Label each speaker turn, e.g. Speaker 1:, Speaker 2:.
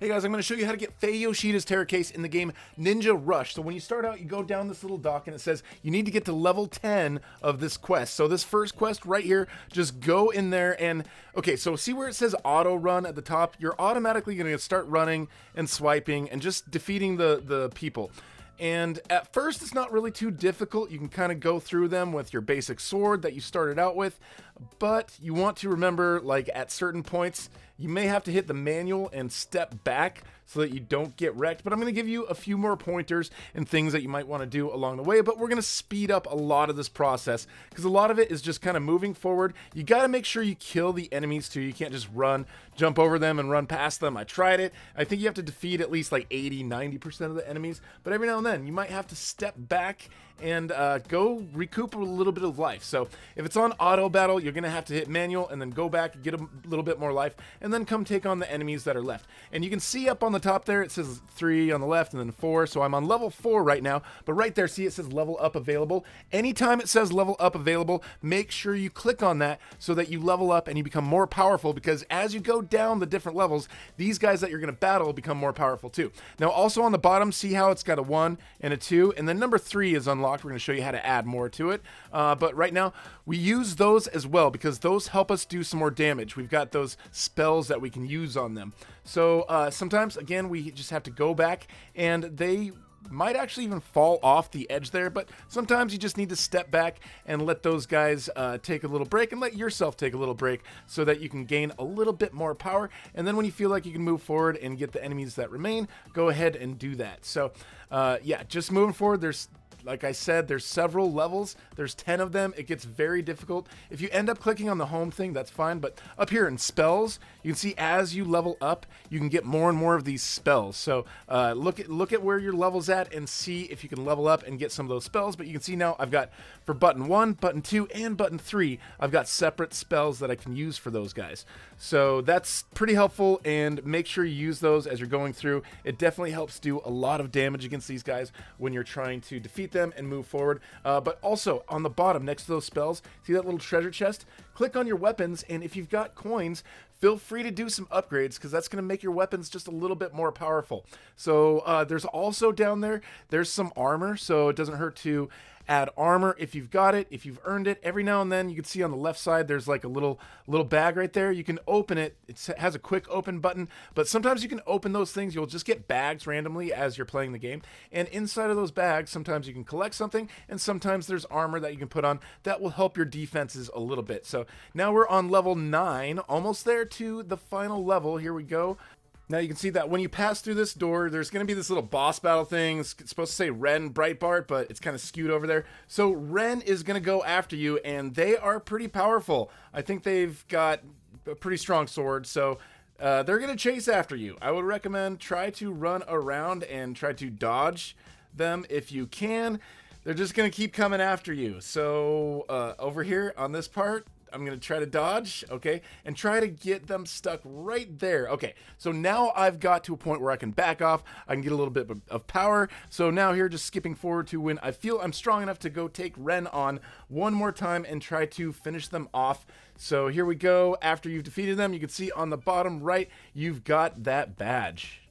Speaker 1: Hey guys, I'm going to show you how to get Faye Yoshida's Terror Case in the game Ninja Rush. So when you start out, you go down this little dock and it says you need to get to level 10 of this quest. So this first quest right here, just go in there and, okay, so see where it says auto run at the top? You're automatically going to start running and swiping and just defeating the people. And at first, it's not really too difficult. You can kind of go through them with your basic sword that you started out with, but you want to remember, like, at certain points, you may have to hit the manual and step back so that you don't get wrecked. But I'm going to give you a few more pointers and things that you might want to do along the way, but we're going to speed up a lot of this process because a lot of it is just kind of moving forward. You got to make sure you kill the enemies too. You can't just run, jump over them and run past them. I tried it. I think you have to defeat at least like 80-90% of the enemies, but every now and then you might have to step back and go recoup a little bit of life. So if it's on auto battle, you're going to have to hit manual and then go back and get a little bit more life and then come take on the enemies that are left. And you can see up on the top there, it says 3 on the left and then 4. So I'm on level 4 right now, but right there, see it says level up available. Anytime it says level up available, make sure you click on that so that you level up and you become more powerful, because as you go down the different levels, these guys that you're going to battle become more powerful too. Now also on the bottom, see how it's got a 1 and a 2, and then number 3 is unlocked. We're going to show you how to add more to it, but right now we use those as well because those help us do some more damage. We've got those spells that we can use on them. So sometimes, again, we just have to go back and they might actually even fall off the edge there, but sometimes you just need to step back and let those guys take a little break and let yourself take a little break so that you can gain a little bit more power. And then when you feel like you can move forward and get the enemies that remain, go ahead and do that. So yeah, just moving forward, like I said, there's several levels. There's 10 of them. It gets very difficult. If you end up clicking on the home thing, that's fine. But up here in spells, you can see as you level up, you can get more and more of these spells. So look at where your level's at and see if you can level up and get some of those spells. But you can see now I've got, for button 1, button 2, and button 3, I've got separate spells that I can use for those guys. So that's pretty helpful, and make sure you use those as you're going through. It definitely helps do a lot of damage against these guys when you're trying to defeat them and move forward. But also on the bottom next to those spells, see that little treasure chest? Click on your weapons, and if you've got coins, feel free to do some upgrades because that's going to make your weapons just a little bit more powerful. So there's also down there's some armor, so it doesn't hurt to add armor if you've got it, if you've earned it. Every now and then you can see on the left side there's like a little bag right there. You can open it. It has a quick open button, but sometimes you can open those things. You'll just get bags randomly as you're playing the game, and inside of those bags sometimes you can collect something, and sometimes there's armor that you can put on that will help your defenses a little bit. So now we're on level 9, almost there to the final level. Here we go. Now you can see that when you pass through this door, there's going to be this little boss battle thing. It's supposed to say Wren Brightblade, but it's kind of skewed over there. So Wren is going to go after you, and they are pretty powerful. I think they've got a pretty strong sword, so they're going to chase after you. I would recommend try to run around and try to dodge them if you can. They're just going to keep coming after you. So over here on this part, I'm going to try to dodge, okay, and try to get them stuck right there. Okay, so now I've got to a point where I can back off. I can get a little bit of power. So now here, just skipping forward to when I feel I'm strong enough to go take Wren on one more time and try to finish them off. So here we go. After you've defeated them, you can see on the bottom right, you've got that badge.